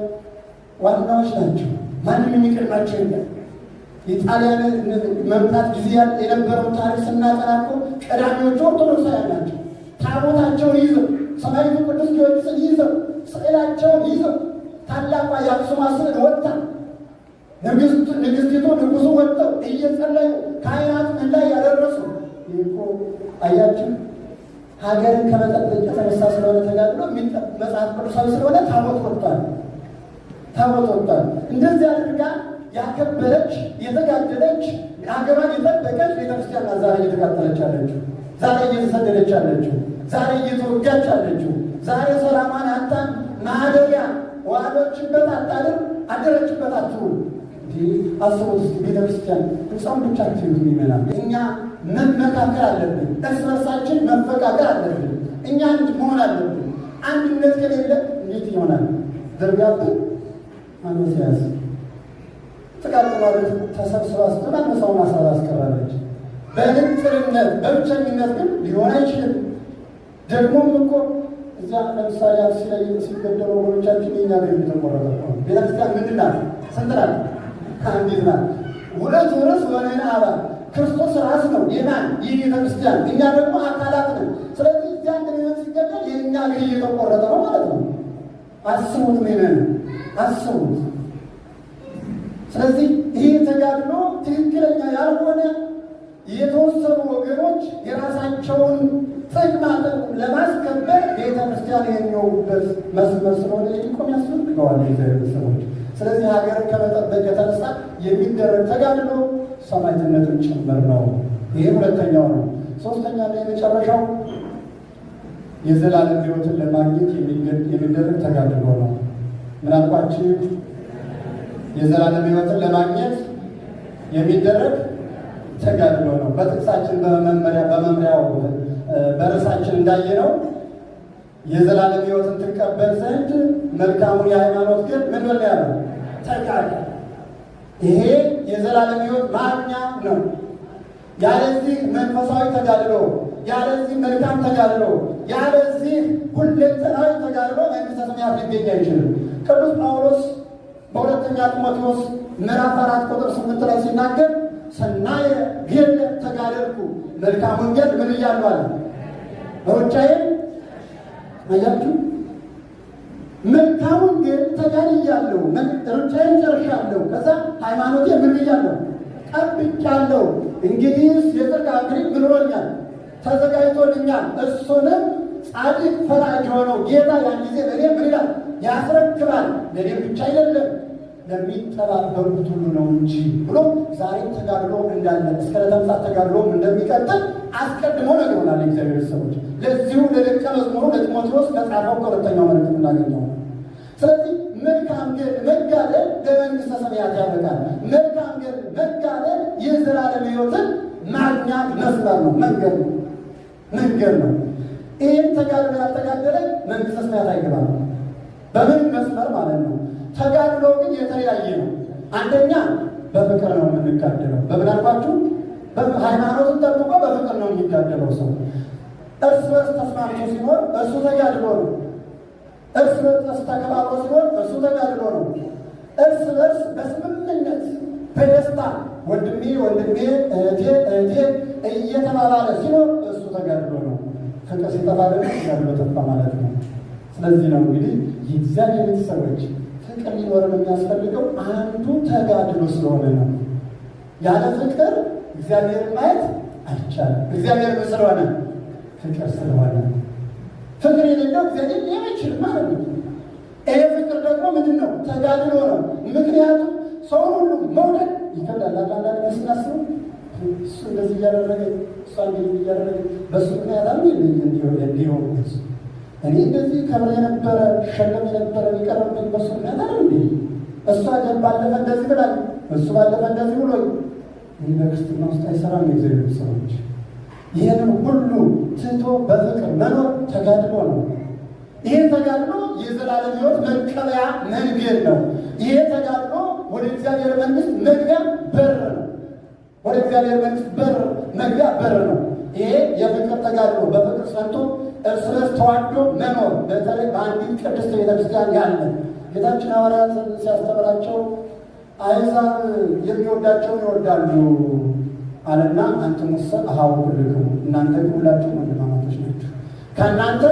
ዋናዎች ናቸው። ማንም የሚቀድማቸው የለም። የጣሊያን መምጣት ጊዜ የነበረው ታሪክ ስናጠናቆ ቀዳሚዎቹ ኦርቶዶክሳውያን ናቸው። ታቦታቸውን ይዘው ሰማዕቱ ቅዱስ ጊዮርጊስን ይዘው ስዕላቸውን ይዘው ታላቋ የአክሱም ስዕል ወጣ ንግሥቲቱ ንጉሱ ወጥተው እየጸለዩ ካህናቱ ላይ ያደረሱ ይኮ አያችሁ። ሀገርን ከመጠበቅ የተነሳ ስለሆነ ተጋድሎ መጽሐፍ ቅዱሳዊ ስለሆነ ታቦት ወጥቷል። እንደዚህ አድርጋ ያከበረች የተጋደለች ሀገሯን የጠበቀች ቤተክርስቲያን ዛሬ እየተቃጠለች አለችው። ዛሬ እየተሰደደች አለችው። ዛሬ እየተወጋች አለችው። ዛሬ ሰላሟን አታ ማደሪያ ዋሎችበት አታድር አደረችበት አትውል። አስቡት እስኪ ቤተክርስቲያን ህንፃውን ብቻ ትይዙ ይመናል። እኛ መመካከር አለብን። እርስ በርሳችን መፈቃቀር አለብን። እኛ አንድ መሆን አለብን። አንድነት ከሌለ እንዴት ይሆናል? ዘርጋብን አንዱ ሲያዝ ጥቃት ማለት ተሰብስባ ስትሆን አንበሳውን አሳብ አስቀራለች። በንጥርነት በብቸኝነት ግን ሊሆን አይችልም። ደግሞም እኮ እዚያ ለምሳሌ አርሲ ላይ ሲገደሉ ወገኖቻችን የኛ ገር የተቆረጠ ነው። ቤተክርስቲያን ምንድን ናት? ስንት ናት? አንዲት ናት። ሁለት ርዕስ ወነን አባል ክርስቶስ ራስ ነው የማን ይህ ቤተክርስቲያን፣ እኛ ደግሞ አካላት ነን። ስለዚህ እዚያ እንደሚሆን ሲገደል የእኛ ገር እየተቆረጠ ነው ማለት ነው። አስቡት ምንን አስቡት። ስለዚህ ይህ ተጋድሎ ትክክለኛ ያልሆነ የተወሰኑ ወገኖች የራሳቸውን ጥቅማ ለማስከበር ቤተ ክርስቲያን የሚወጉበት መስመር ስለሆነ ሊቆም ያስፈልገዋል የእግዚአብሔር ሰዎች። ስለዚህ ሀገርን ከመጠበቅ የተነሳ የሚደረግ ተጋድሎ ሰማዕትነትን ጭምር ነው። ይህ ሁለተኛው ነው። ሶስተኛ እና የመጨረሻው የዘላለም ሕይወትን ለማግኘት የሚደረግ ተጋድሎ ነው። ምናልባችሁ የዘላለም ሕይወትን ለማግኘት የሚደረግ ተጋድሎ ነው። በጥቅሳችን በመምሪያው በርዕሳችን እንዳየነው የዘላለም ሕይወትን ትቀበል ዘንድ መልካሙን የሃይማኖት ግን ምን በል ያለው ተጋድሎ። ይሄ የዘላለም ሕይወት ማግኛ ነው። ያለዚህ መንፈሳዊ ተጋድሎ፣ ያለዚህ መልካም ተጋድሎ፣ ያለዚህ ሁለንተናዊ ተጋድሎ መንግሥተ ሰማያት ሊገኝ አይችልም። ቅዱስ ጳውሎስ በሁለተኛ ጢሞቴዎስ ምዕራፍ 4 ቁጥር 8 ላይ ሲናገር ሰናየ ገድለ ተጋደልኩ፣ መልካሙን ገድል ምን እያለሁ አለ ሩጫዬን አያችሁ። መልካሙን ገድል ተጋድያለሁ፣ ሩጫዬን ጨርሻለሁ፣ ከዛ ሃይማኖቴ ምን ብያለሁ ጠብቄያለሁ። እንግዲህ የጽድቅ አክሊል ምን ሆኖልኛል ተዘጋጅቶልኛል። እሱንም ጻድቅ ፈራጅ የሆነው ጌታ ያን ጊዜ ለእኔ ምን ይላል ያስረክባል። ለእኔም ብቻ አይደለም ለሚጠባበቁት ሁሉ ነው እንጂ ብሎ ዛሬም ተጋድሎ እንዳለ እስከ ለተምሳት ተጋድሎም እንደሚቀጥል አስቀድሞ ነግሮናል የእግዚአብሔር ሰዎች። ለዚሁ ለደቀ መዝሙሩ ለጢሞቴዎስ ከጻፈው ከሁለተኛው መልእክት እናገኘው። ስለዚህ መልካም ገድል መጋደል ለመንግሥተ ሰማያት ያበቃል። መልካም ገድል መጋደል የዘላለም ሕይወትን ማግኛት መስመር ነው፣ መንገድ ነው። ይህን ተጋድሎ ያልተጋደለ መንግሥተ ሰማያት አይገባም። በምን መስመር ማለት ነው? ተጋድሎ ግን የተለያየ ነው። አንደኛ በፍቅር ነው የምንጋደለው። በምን አልኳችሁ? ሃይማኖትን ጠብቆ በፍቅር ነው የሚጋደለው ሰው። እርስ በርስ ተስማምቶ ሲኖር እሱ ተጋድሎ ነው። እርስ በርስ ተከባብሮ ሲኖር እሱ ተጋድሎ ነው። እርስ በርስ በስምምነት በደስታ ወንድሜ እህቴ እየተባባለ ሲኖር እሱ ተጋድሎ ነው። ፍቅር ሲጠፋ ደግሞ ተጋድሎ ጠፋ ማለት ነው። ስለዚህ ነው እንግዲህ የእግዚአብሔር ቤተሰቦች ፍቅር ሊኖረን የሚያስፈልገው አንዱ ተጋድሎ ስለሆነ ነው። ያለ ፍቅር እግዚአብሔርን ማየት አይቻልም። እግዚአብሔር ምን ስለሆነ? ፍቅር ስለሆነ። ፍቅር የሌለው እግዚአብሔር ሊሆን አይችልም ማለት ነው። ይሄ ፍቅር ደግሞ ምንድን ነው? ተጋድሎ ነው። ምክንያቱም ሰውን ሁሉ መውደድ ይከብዳል። አንዳንድ ስናስብ እሱ እንደዚህ እያደረገ እሷ እንደዚህ እያደረገ በእሱ ምክንያት አለ እንዲሆኑት እኔ እንደዚህ ከብረ የነበረ ሸለም የነበረ የቀረብኝ በእሱ ምክንያት አለ እንዴ? እሷ ግን ባለፈ እንደዚህ ብላኝ፣ እሱ ባለፈ እንደዚህ ብሎኝ። ይህ በክርስትና ውስጥ አይሰራም። የእግዚአብሔር ሰዎች ይህንን ሁሉ ትቶ በፍቅር መኖር ተጋድሎ ነው። ይሄ ተጋድሎ የዘላለም ሕይወት መቀበያ መንገድ ነው። ይሄ ተጋድሎ ወደ እግዚአብሔር መንግሥት መግቢያ በር ነው። ወደ እግዚአብሔር መንግሥት መግቢያ በር ነው። ይሄ የፍቅር ተጋድሎ በፍቅር ጸንቶ እርስ በርስ ተዋዶ መኖር፣ በተለይ በአንዲት ቅድስት ቤተክርስቲያን ያለ ጌታችን ሐዋርያት ሲያስተምራቸው አሕዛብ የሚወዳቸውን ይወዳሉ አለና አንትሙሰ አኀው ኩልክሙ፣ እናንተ ሁላችሁም ወንድማማቾች ናችሁ። ከእናንተ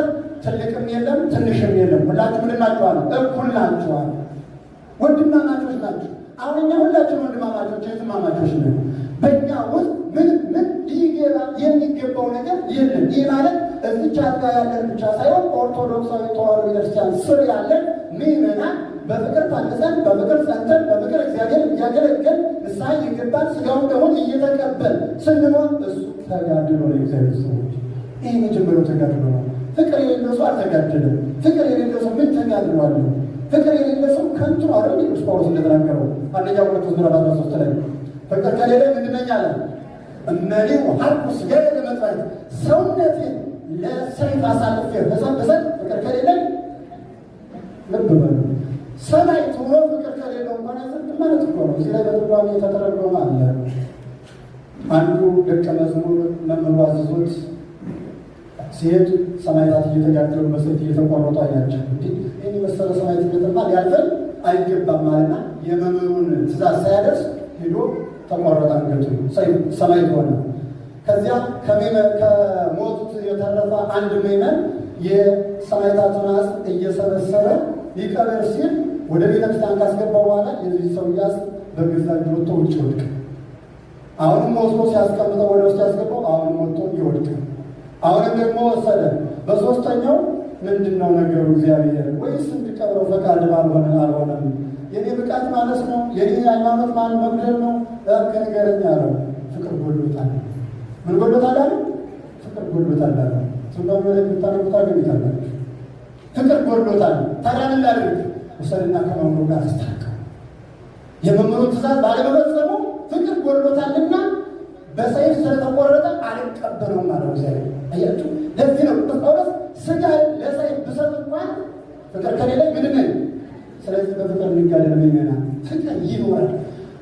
ትልቅም የለም ትንሽም የለም፣ ሁላችሁ ምንድን ናችሁ አለ? እኩል ናችሁ አለ። ወንድማማቾች ናችሁ። አሁን እኛ ሁላችን ወንድማማቾች እህትማማቾች ነን። በእኛ ውስጥ ምን ሊገባ የሚገባው ነገር የለም። ይህ ማለት እዚች አጥጋ ያለን ብቻ ሳይሆን ኦርቶዶክሳዊ ተዋሕዶ ቤተክርስቲያን ስር ያለን ምዕመናን በፍቅር ታንጸን በፍቅር ጸንተን በፍቅር እግዚአብሔር እያገለገል ንስሐ እየገባን ሥጋውን ደሙን እየተቀበል ስንኖር እሱ ተጋድሎ ነው። የእግዚአብሔር ሰዎች ይህ መጀመሪያው ተጋድሎ ነው። ፍቅር የሌለው ሰው አልተጋደለም። ፍቅር የሌለው ሰው ምን ተጋድሎ አለው? ፍቅር የሌለው ሰው ከንቱ ነው አይደል? ቅዱስ ጳውሎስ እንደተናገረው አንደኛ ቆሮንቶስ ምዕራፍ 13 ላይ ፍቅር ከሌለ ምንድን ነኝ አለ? እመኔው ሀልቁ ሥጋዬ ለመጥፋት ሰውነቴን ለሰይፍ አሳልፌ ብሰጥ ፍቅር ከሌለኝ ልብ በሉ ሰማዕት ሆኖ ፍቅር ከሌለው እንኳን አይሰጥም ማለት እኮ ነው። እዚህ ላይ በትርጓሜ የተተረጎመ አለ። አንዱ ደቀ መዝሙር መምህሩ አዝዞት ሲሄድ ሰማዕታት እየተጋደሉ በሰይፍ እየተቆረጡ አያቸው። እንዲህ ይህን የመሰለ ሰማዕትነትማ ሊያልፈን አይገባም አለና የመምህሩን ትእዛዝ ሳያደርስ ሄዶ ተቆረጠ አንገቱ፣ ሰማዕት ሆነ። ከዚያ ከሞቱት የተረፈ አንድ ምዕመን የሰማዕታቱን አጽም እየሰበሰበ ሊቀበር ሲል ወደ ቤተክርስቲያን ካስገባው በኋላ የዚህ ሰው ያስ በገዛ እጁ ወጥቶ ውጭ ወድቅ። አሁንም ወስዶ ሲያስቀምጠው ወደ ውስጥ ያስገባው አሁንም ወጥቶ ይወድቅ። አሁንም ደግሞ ወሰደ። በሶስተኛው ምንድን ነው ነገሩ? እግዚአብሔር ወይስ እንዲቀብረው ፈቃድ አልሆነም? የኔ ብቃት ማነስ ነው? የኔ ሃይማኖት መጉደል ነው? ንገረኝ አለው። ፍቅር ጎድሎታል። ምን ጎድሎታል አለ? ፍቅር ጎድሎታል አለ። ሱባኤ ላይ ብታነቡ ታገኙታላችሁ። ፍቅር ጎድሎታል። ታዲያ ምን ላድርግ? ውሰድና ከመምህሩ ጋር አስታርቀው። የመምህሩ ትእዛዝ ባለመፈጸሙ ፍቅር ጎድሎታልና በሰይፍ ስለተቆረጠ አልቀበለውም አለው እግዚአብሔር። አያችሁ፣ ለዚህ ነው ቅዱስ ጳውሎስ ሥጋ ለሰይፍ ብሰጥ እንኳን ፍቅር ከሌለ ምንም ነኝ። ስለዚህ በፍቅር እንጋደል ምእመናን። ፍቅር ይኖራል።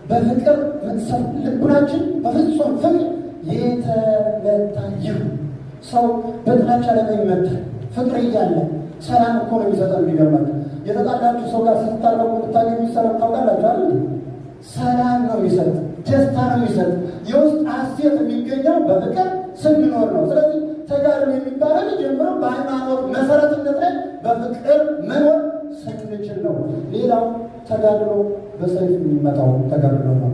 በፍቅር መጥሰፍ ልቡናችን በፍጹም ፍቅር የተመታ ይሁን። ሰው በጥላቻ ለመይመታል። ፍቅር እያለ ሰላም እኮ ነው የሚሰጠን። የሚገርማችሁ የተጣላችሁ ሰው ጋር ስትታረቁ ብታገኙ ሰላም ታውቃላችሁ አይደል? ሰላም ነው የሚሰጥ፣ ደስታ ነው የሚሰጥ። የውስጥ ሐሴት የሚገኘው በፍቅር ስንኖር ነው። ስለዚህ ተጋድሎ የሚባለው ጀምሮ በሃይማኖት መሰረትነት ላይ በፍቅር መኖር ስንችል ነው። ሌላው ተጋድሎ በሰይፍ የሚመጣው ተጋድሎ ነው።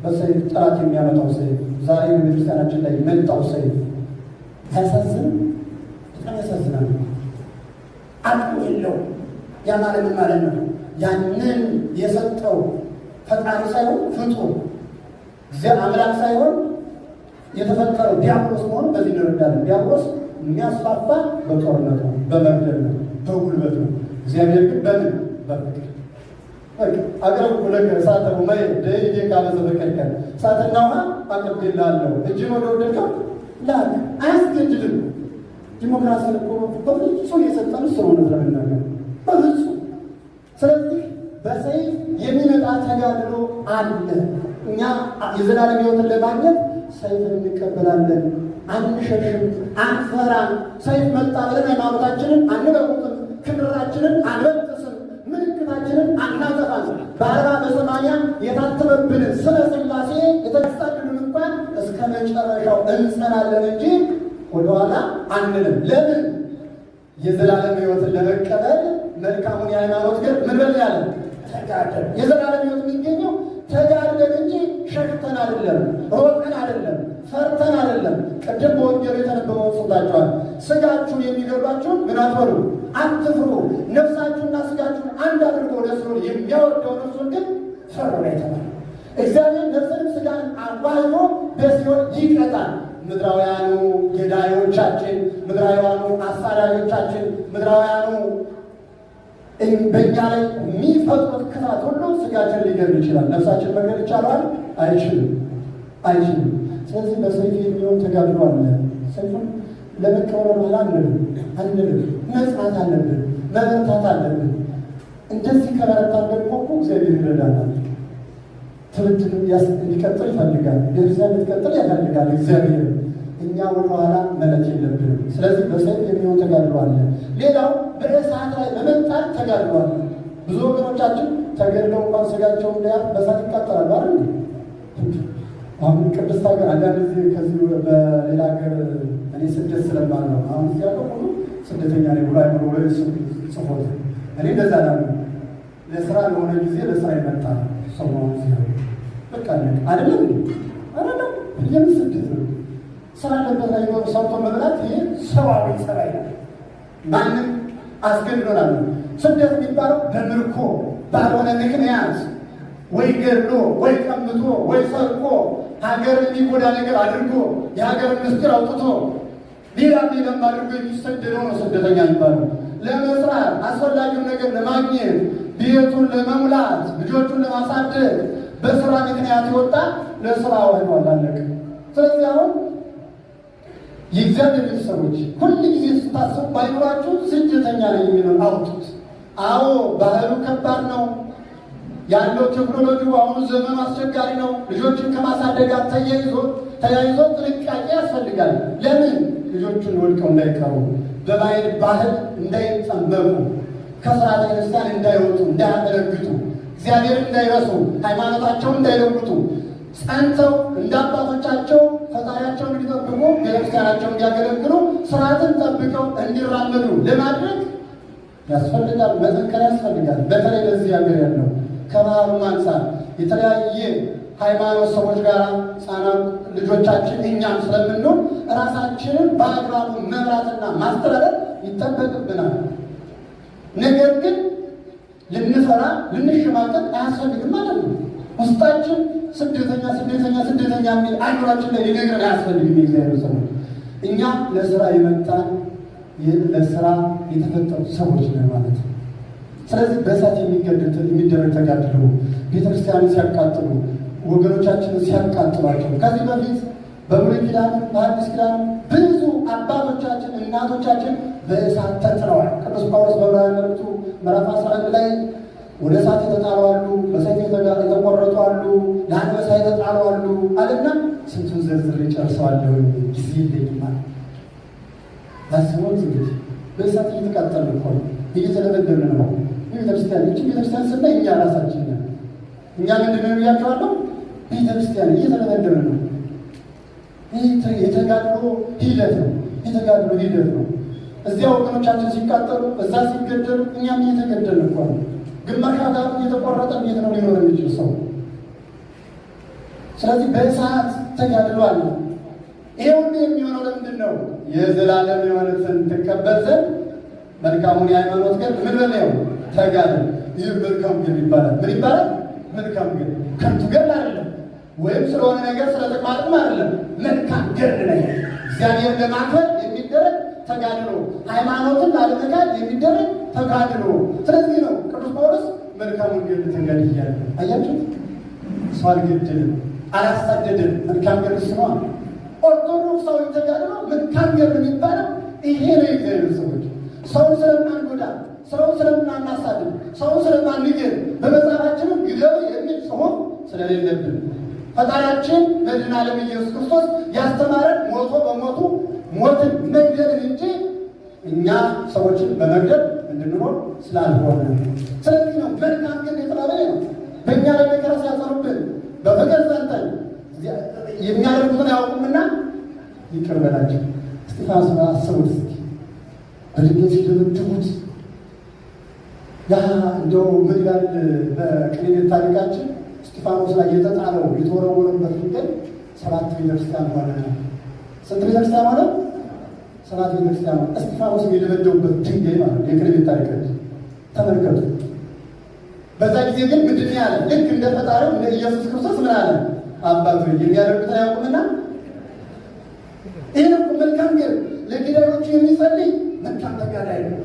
በሰይፍ ጠላት የሚያመጣው ሰይፍ ዛሬ በቤተክርስቲያናችን ላይ መጣው ሰይፍ ያሳዝን፣ በጣም ያሳዝናል። አቅሙ የለው። ያ ማለት ምን ማለት ነው? ያንን የሰጠው ፈጣሪ ሳይሆን ፍጡር አምላክ ሳይሆን የተፈጠረው ዲያብሎስ መሆኑ በዚህ እንረዳለን። ዲያብሎስ የሚያስፋፋ በጦርነት ነው፣ በመግደል ነው፣ በጉልበት ነው። እግዚአብሔር ግን በምን? በፍቅር አቅርብ ለከ እሳተ ወማይ ደይዬ ካበዘ በቀልከል እሳትና ውሃ አቅርቤልሃለሁ፣ እጅን ወደ ወደድከው ላክ። አያስገድድም። ዲሞክራሲን እኮ በፍጹም የሰጠን እሱ ነው ለመናገር በፍጹም። ስለዚህ በሰይፍ የሚመጣ ተጋድሎ አለ። እኛ የዘላለም ሕይወትን ለማግኘት ሰይፍን እንቀበላለን። አንሸሽም፣ አንፈራም። ሰይፍ መጣ ብለን ሃይማኖታችንን አንበቁትም፣ ክብራችንን አንበጥስም፣ ምልክታችንን አናጠፋም። በአርባ በሰማንያ የታተመብንን ስለ ሥላሴ የተነሳልንን እንኳን እስከ መጨረሻው እንጸናለን እንጂ ወደኋላ አንልም። ለምን? የዘላለም ሕይወትን ለመቀበል መልካሙን የሃይማኖት ግን ምን በል ያለ ተጋደል። የዘላለም ሕይወት የሚገኘው ተጋድለን እንጂ ሸሽተን አይደለም፣ ሮጠን አይደለም፣ ፈርተን አይደለም። ቅድም በወንጌሉ የተነበበውን ሰምታችኋል። ሥጋችሁን የሚገድሏችሁን ምን አትበሉ፣ አትፍሩ። ነፍሳችሁና ሥጋችሁን አንድ አድርጎ ወደ ሲኦል የሚያወርደውን እርሱን ግን ፈሩ ነው የተባለው። እግዚአብሔር ነፍስንም ሥጋን አዋህዶ በሲኦል ይቀጣል። ምድራውያኑ ገዳዮቻችን፣ ምድራውያኑ አሳዳጆቻችን፣ ምድራውያኑ በእኛ ላይ የሚፈጥሩት ክፋት ሁሉ ሥጋችን ሊገድል ይችላል። ነፍሳችን መግደል ይቻላል? አይችልም፣ አይችልም። ስለዚህ በሰይፍ የሚሆን ተጋድሎ አለ። ሰይፉን ለመቀበል በኋላ አንልም፣ መጽናት አለብን፣ መበርታት አለብን። እንደዚህ ከበረታን ደግሞ እኮ እግዚአብሔር ይረዳናል። ትውልድ እንዲቀጥል ይፈልጋል። ቤተክርስቲያን እንድትቀጥል ያፈልጋል እግዚአብሔር። እኛ ወደኋላ መለት የለብንም። ስለዚህ በሰይፍ የሚሆን ተጋድሎ አለ። ሌላው በእሳት ላይ በመጣል ተጋድሎ አለ። ብዙ ወገኖቻችን ተገድለው እንኳን ሥጋቸው እንዳያልፍ በእሳት ይቃጠላሉ አይደል? አሁን ቅድስት ሀገር አንዳንድ ጊዜ ከዚህ በሌላ ሀገር እኔ ስደት ስለማል ነው። አሁን እዚህ ያለው ሁሉ ስደተኛ ነኝ ብሎ አይምሮ ወይ ጽፎት እኔ እንደዛ ላ ለስራ ለሆነ ጊዜ ለስራ ይመጣ ሰው ነው በቃ አይደለም አይደለም የምን ስደት ነው? ስራ ለበት ላይ ነው ሰርቶ መብላት። ይሄ ሰዋዊ ጸባይ ነው። ማንም አስገድዶናል። ስደት የሚባለው በምርኮ ባልሆነ ምክንያት ወይ ገድሎ ወይ ቀምቶ ወይ ሰርቆ ሀገር የሚጎዳ ነገር አድርጎ የሀገር ምስጢር አውጥቶ ሌላም አድርጎ የሚሰደደው ነው ስደተኛ የሚባለው። ለመስራት አስፈላጊውን ነገር ለማግኘት ቤቱን ለመሙላት ልጆቹን ለማሳደግ በስራ ምክንያት ይወጣ ለስራ ወህዷል አለቀ። ስለዚህ አሁን የእግዚአብሔር ቤተሰቦች ሁል ጊዜ ስታስቡ ባይኖራችሁ ስደተኛ ነው የሚለውን አውጡት። አዎ ባህሉ ከባድ ነው ያለው። ቴክኖሎጂው አሁኑ ዘመኑ አስቸጋሪ ነው። ልጆችን ከማሳደግ ጋር ተያይዞ ጥንቃቄ ያስፈልጋል። ለምን ልጆቹን ወድቀው እንዳይቀሩ፣ በባዕድ ባህል እንዳይጠመቁ፣ ከሥርዓተ ክርስቲያን እንዳይወጡ፣ እንዳያመለግጡ፣ እግዚአብሔር እንዳይረሱ፣ ሃይማኖታቸውን እንዳይለውጡ፣ ጸንተው እንደ አባቶቻቸው ፈጣሪያቸውን እንዲጠብቁ ቤተክርስቲያናቸውን እንዲያገለግሉ ስርዓትን ጠብቀው እንዲራመዱ ለማድረግ ያስፈልጋል። መጠንከር ያስፈልጋል። በተለይ ለዚህ ሀገር ያለው ከባህሉ አንፃር የተለያየ ሃይማኖት ሰዎች ጋር ሕፃናት ልጆቻችን እኛም ስለምንሆን ራሳችንን በአግባቡ መምራትና ማስተዳደር ይጠበቅብናል። ነገር ግን ልንፈራ ልንሸማቀቅ አያስፈልግም ማለት ነው። ውስጣችን ስደተኛ የሚል አይኖራችን ላይ ሊነግረን አያስፈልግም። የእግዚአብሔር ሰዎች እኛ ለስራ የመጣን ለስራ የተፈጠሩ ሰዎች ነን ማለት ነው። ስለዚህ በእሳት የሚደረግ ተጋድሎ ቤተክርስቲያንን ሲያቃጥሉ ወገኖቻችንን ሲያቃጥሏቸው ከዚህ በፊት በብሉይ ኪዳን በአዲስ ኪዳን ብዙ አባቶቻችን እናቶቻችን በእሳት ተጥለዋል። ቅዱስ ጳውሎስ በዕብራውያን መልእክቱ ምዕራፍ 11 ላይ ወደ እሳት የተጣሉ አሉ፣ በሰይፍ የተቆረጡ አሉ፣ ለአንበሳ የተጣሉ አሉ አለና ስንቱን ዝርዝር ጨርሰዋለሁ። ጊዜ ይለኝማል። አስቦት እንግዲህ በእሳት እየተቃጠልን እኮ እየተደበደብን ነው። ቤተክርስቲያን ስናይ እኛ ራሳችን ነን። እኛ ምንድን ነው ብያቸዋለሁ? ቤተክርስቲያን እየተደበደብን ነው። የተጋድሎ ሂደት ነው። እዚያ ወገኖቻችን ሲቃጠሉ፣ እዛ ሲገደሉ፣ እኛም እየተገደልን እኮ ነው። ግማሽ አካሉ እየተቆረጠ እንዴት ነው ሊኖር የሚችል ሰው? ስለዚህ በእሳት ተጋድሏል። ይሄ ሁሉ የሚሆነው ለምንድን ነው? የዘላለም የሆነትን ትቀበል ዘንድ መልካሙን የሃይማኖት ገር ምን በለው ተጋድል። ይህ መልካም ገር ይባላል። ምን ይባላል? መልካም ገር። ከንቱ ገር አይደለም፣ ወይም ስለሆነ ነገር ስለጥቅማጥቅም አይደለም። መልካም ገር ነው። እግዚአብሔር ለማክበር የሚደረግ ተጋድሎ፣ ሃይማኖትን ላለመካድ የሚደረግ ተጋድሎ። ስለዚህ ነው ቅዱስ ጳውሎስ መልካሙን ገር ተጋድያለሁ። አያችሁት? ሰው አልገደልም፣ አላሳደድም። መልካም ገር ነው። ኦርቶዶክሳዊ ተጋድሎ መልካም ገር የሚባለው ይሄ ነው። የእግዚአብሔር ሰዎች ሰውን ስለማንጎዳ፣ ሰውን ስለማናሳድድ፣ ሰውን ስለማንገር በመጽሐፋችንም ግደሉ የሚል ጽሑፍ ስለሌለብን ፈጣሪያችን መድኃኔ ዓለም ኢየሱስ ክርስቶስ ያስተማረን ሞቶ በሞቱ ሞትን መግደልን እንጂ እኛ ሰዎችን በመግደል እንድንኖር ስላልሆነ፣ ስለዚህ ነው መልካም ገር የተባለ ነው። በእኛ ላይ መከራ ሲያጸኑብን በፍቅር ጸንተን የሚያደርጉትን አያውቁምና ይቅር በላቸው። እስጢፋኖስን አስቡት እስኪ በድንጋይ ሲደበድቡት ያ እንደው ምን ይላል በቅኔ ታሪካችን? እስጢፋኖስ ላይ የተጣለው የተወረወረበት ድንጋይ 7 ቤተክርስቲያን ሆነ። ስንት ቤተክርስቲያን ሆነ? 7 ቤተክርስቲያን። እስጢፋኖስ የደበደቡበት ድንጋይ ማለት የቅኔ ታሪካችን ተመልከቱ። በዛ ጊዜ ግን ምንድን ያለ ልክ እንደ ፈጣሪው እንደ ኢየሱስ ክርስቶስ ምን አለ? አባቱ የሚያደርጉት አያውቁምና። ይህ መልካም ገር ለገዳዮቹ የሚጸልይ መልካም ተጋዳይ ነው።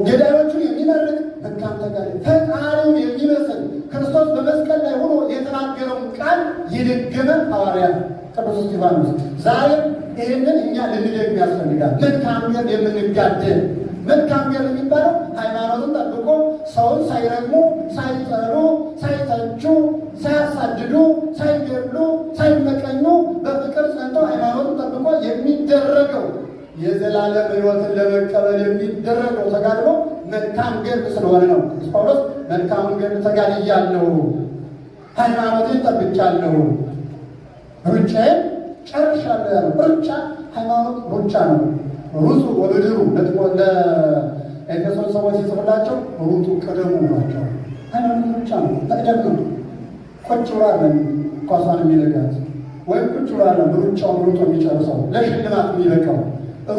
ገዳዮቹን የሚመርቅ መልካም ተጋዳይ፣ ፈጣሪውን የሚመስል ክርስቶስ በመስቀል ላይ ሆኖ የተናገረውን ቃል የደገመ ሐዋርያ ቅዱስ እስጢፋኖስ። ዛሬ ይህንን እኛ ልንደግም ያስፈልጋል። መልካም ገር የምንጋደል መልካም ገር የሚባለው ሃይማኖትን ጠብቆ ሰውን ሳይረግሙ፣ ሳይጠሉ፣ ሳይተቹ፣ ሳያሳድዱ፣ ሳይገድሉ፣ ሳይመቀኙ በፍቅር ጸንተው ሃይማኖትን ጠብቆ የሚደረገው የዘላለም ሕይወትን ለመቀበል የሚደረገው ተጋድሎ መልካም ገር ስለሆነ ነው። ቅዱስ ጳውሎስ መልካሙን ገር ተጋድያለሁ፣ ሃይማኖቴን ጠብቄአለሁ፣ ሩጫዬን ጨርሻለሁ ያለው። ሩጫ ሃይማኖት ሩጫ ነው። ሩጡ ወብድሩ ለኤፌሶን ሰዎች ሲጽፉላቸው ሩጡ ቅደሙ ናቸው። ሃይማኖት ሩጫ ነው፣ መቅደም ነው። ቁጭ ብሎ አይደለም ኳሷን የሚለጋት ወይም ቁጭ ብሎ አይደለም ሩጫውን ሩጦ የሚጨርሰው ለሽልማት የሚበቃው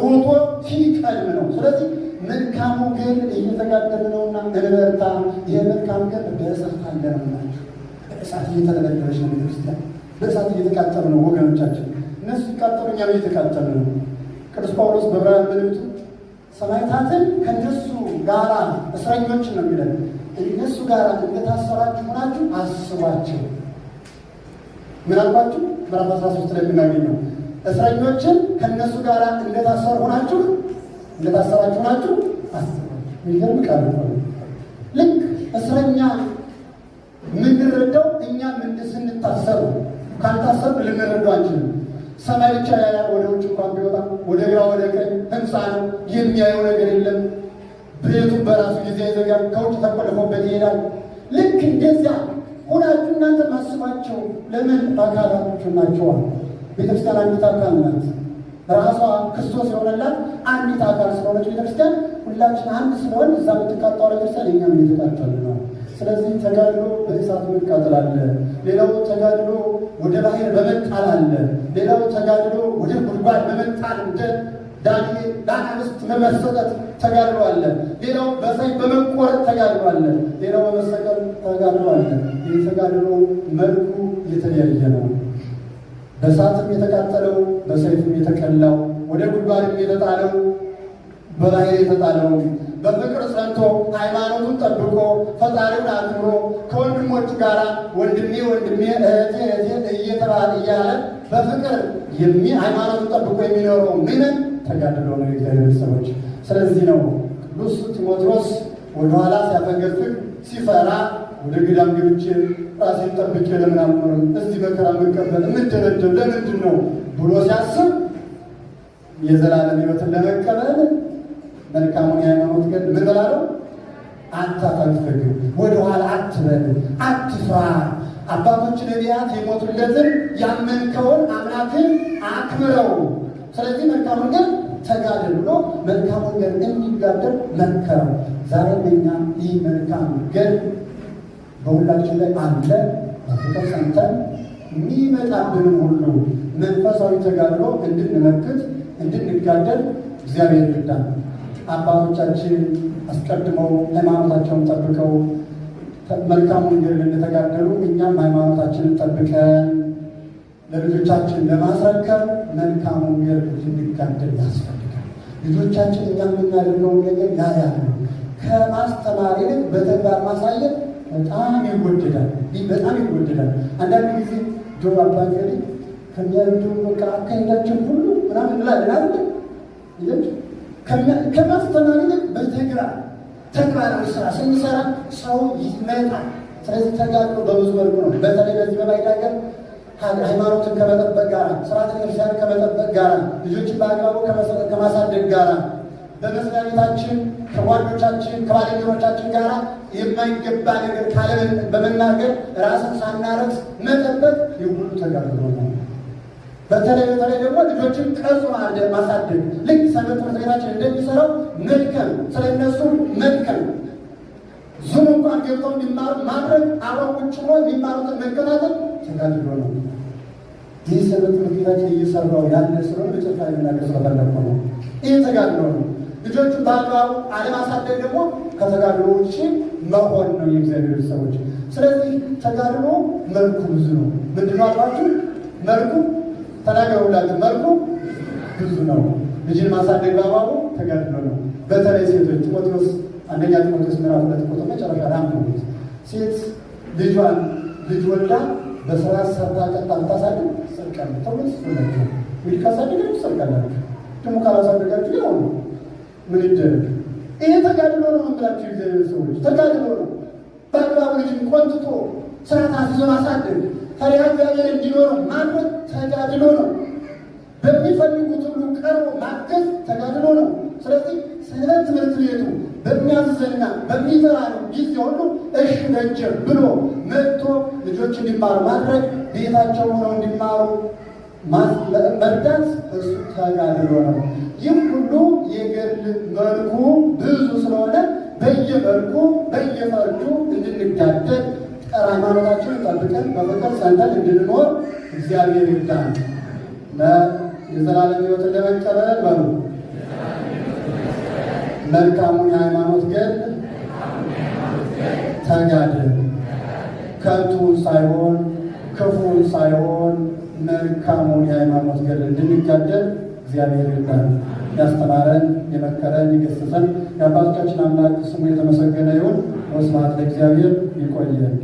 ሩጦ ሲቀድም ነው። ስለዚህ መልካሙ ገር እየተጋደልን ነውና እንበርታ። ይህ መልካም ገር በእሳት አለ ነው ናቸው። በእሳት እየተለበለበች ነው ቤተክርስቲያን፣ በእሳት እየተቃጠሉ ነው ወገኖቻችን። እነሱ ሲቃጠሉ እኛም እየተቃጠሉ ነው። ቅዱስ ጳውሎስ በዕብራውያን መልእክቱ ሰማዕታትን ከእነሱ ጋራ እስረኞችን ነው የሚለን። እነሱ ጋር እንደታሰራችሁ ሆናችሁ አስቧቸው። ምን አልኳችሁ? ምዕራፍ 13 ላይ የምናገኘው እስረኞችን ከእነሱ ጋር እንደታሰሩ ሆናችሁ እንደታሰራችሁ ሆናችሁ አስቧቸው። የሚገርም ቃል ነው። ልክ እስረኛ የምንረዳው እኛም ስንታሰሩ፣ ካልታሰሩ ልንረዳው አንችልም። ሰማይ ብቻ ያያል። ወደ ውጭ እንኳን ቢወጣ ወደ ግራ ወደ ቀኝ ህንፃ ነው፣ የሚያየው ነገር የለም። ቤቱን በራሱ ጊዜ ይዘጋል፣ ከውጭ ተቆልፎበት ይሄዳል። ልክ እንደዚያ ሁናችሁ እናንተ ማስባቸው። ለምን? አካላቶቹ ናቸዋል። ቤተክርስቲያን አንዲት አካል ናት። ራሷ ክርስቶስ የሆነላት አንዲት አካል ስለሆነች ቤተክርስቲያን ሁላችን አንድ ስለሆን እዛ የምትቃጠለው ቤተክርስቲያን እኛም እየተቃጠል ነው። ስለዚህ ተጋድሎ በእሳት መቃጠል አለ። ሌላው ተጋድሎ ወደ ባህር በመጣል አለ። ሌላው ተጋድሎ ወደ ጉድጓድ በመጣል እንደ ዳንኤል ለአናብስት በመሰጠት ተጋድሎ አለ። ሌላው በሰይፍ በመቆረጥ ተጋድሎ አለ። ሌላው በመሰቀል ተጋድሎ አለ። ይህ ተጋድሎ መልኩ የተለያየ ነው። በእሳትም የተቃጠለው፣ በሰይፍም የተቀላው፣ ወደ ጉድጓድም የተጣለው፣ በባህር የተጣለው በፍቅር ጸንቶ ሃይማኖቱን ጠብቆ ፈጣሪውን አክብሮ ከወንድሞቹ ጋር ወንድሜ ወንድሜ እህቴ እህቴ እየተባለ እያለ በፍቅር ሃይማኖቱን ጠብቆ የሚኖረው ምንም ተጋድሎ ነው የእግዚአብሔር ሰዎች። ስለዚህ ነው ቅዱስ ጢሞቴዎስ ወደኋላ ሲያፈገፍግ ሲፈራ ወደ ገዳም ገብቼ ራሴን ጠብቄ ለምን አልኖርም እዚህ መከራ መቀበል የምደረደብ ለምንድን ነው ብሎ ሲያስብ የዘላለም ሕይወትን ለመቀበል መልካሙን የሃይማኖት ገድ ምን በላለው? አታፈግፍግ፣ ወደኋላ አትበል፣ አትፍራ። አባቶች ነቢያት የሞቱለትን ያመንከውን አምላክን አክብረው። ስለዚህ መልካሙን ገድ ተጋደል ብሎ መልካሙን ገድ እንዲጋደል መከረው። ዛሬ ለኛ ይህ መልካም ገድ በሁላችን ላይ አለ። በፍቅር ጸንተን የሚመጣብንን ሁሉ መንፈሳዊ ተጋድሎ እንድንመክት እንድንጋደል እግዚአብሔር ይርዳን። አባቶቻችን አስቀድመው ሃይማኖታቸውን ጠብቀው መልካሙን ገድል እንደተጋደሉ እኛም ሃይማኖታችንን ጠብቀን ለልጆቻችን ለማስረከብ መልካሙን ገድል እንድንጋደል ያስፈልጋል። ልጆቻችን እኛ የምናደርገውን ነገር ያያሉ። ከማስተማር ይልቅ በተግባር ማሳየት በጣም ይወደዳል። በጣም ይወደዳል። አንዳንድ ጊዜ ጆሮ አባገሪ ከሚያደርጉ በቃ አካሄዳችን ሁሉ ምናምን እንላለን አይደል? ይለች ከማስተማር ይልቅ ተግባራዊ ስራ ስንሰራ ሰው ይመጣል። ስለዚህ ተጋድሎ በብዙ መልኩ ነው። በተለይ በዚህ በባዕድ ሀገር ሃይማኖትን ከመጠበቅ ጋር፣ ስርዓተ ክርስቲያን ከመጠበቅ ጋር፣ ልጆችን በአግባቡ ከማሳደግ ጋር፣ በመስሪያ ቤታችን ከጓዶቻችን ከባልንጀሮቻችን ጋር የማይገባ ነገር ካለን በመናገር ራስን ሳናረክስ መጠበቅ የሁሉ ተጋድሎ ነው። በተለይ ደግሞ ልጆችን ቀርጾ ማሳደግ ልክ ሰንበት ትምህርት ቤታችን እንደሚሰራው መድከም፣ ስለ እነሱ መድከም፣ ዙም እንኳን ገብተው እንዲማሩ ማድረግ፣ አብረው ቁጭ ብሎ የሚማሩትን መከታተል ተጋድሎ ነው። ይህ ሰንበት ትምህርት ቤታችን እየሰራው ያለ ስለሆነ በጨፋ የሚናገር ስለፈለኩ ነው። ይህ ተጋድሎ ነው። ልጆቹን በአግባቡ አለማሳደግ ደግሞ ከተጋድሎ ውጭ መሆን ነው የእግዚአብሔር ሰዎች። ስለዚህ ተጋድሎ መልኩ ብዙ ነው። ምንድነው አልኳችሁ? መልኩ ተናገሩላችሁ። መልኩ ብዙ ነው። ልጅን ማሳደግ በአግባቡ ተጋድሎ ነው። በተለይ ሴቶች አንደኛ ጢሞቴዎስ ምዕራፍ 2 ቁጥር መጨረሻ ላይ አንብቡት። ሴት ልጅ ወልዳ በስርዓት ሰርታ ቀጣ ብታሳድግ ትጸድቃለች ተብሎ ተጽፎላችኋል። እንግዲህ ካሳደጋችሁ ትጸድቃላችሁ፣ ደግሞ ካላሳደጋችሁ ያው ነው። ምን ይደረግ? ይሄ ተጋድሎ ነው የምላችሁ የእግዚአብሔር ሰዎች፣ ተጋድሎ ነው። በአግባቡ ልጅን ቆንጥጦ ስርዓት አስይዞ ማሳደግ፣ ፈሪሃ እግዚአብሔር እንዲኖረው ማድረግ ተጋድሎ ነው። በሚፈልጉት ሁሉ ቀርቦ ማገዝ ተጋድሎ ነው። ስለዚህ ሰንበት ትምህርት ቤቱ በሚያዝዘና በሚፈራን ጊዜ ሁሉ እሺ ደጀ ብሎ መጥቶ ልጆች እንዲማሩ ማድረግ፣ ቤታቸው ሆነው እንዲማሩ መርዳት እሱ ተጋድሎ ነው። ይህ ሁሉ የገድል መልኩ ብዙ ስለሆነ በየመልኩ በየፈርጁ እንድንጋደል ሃይማኖታችንን ጠብቀን በፍቅር ጸንተን እንድንኖር እግዚአብሔር ይርዳን። የዘላለም ሕይወትን ለመቀበል በሉ መልካሙን የሃይማኖት ገድል ተጋድል። ከንቱን ሳይሆን ክፉን ሳይሆን መልካሙን የሃይማኖት ገድል እንድንጋደል እግዚአብሔር ይርዳን። ያስተማረን የመከረን የገሰጸን የአባቶቻችን አምላክ ስሙ የተመሰገነ ይሁን። ወስብሐት ለእግዚአብሔር። ይቆየን።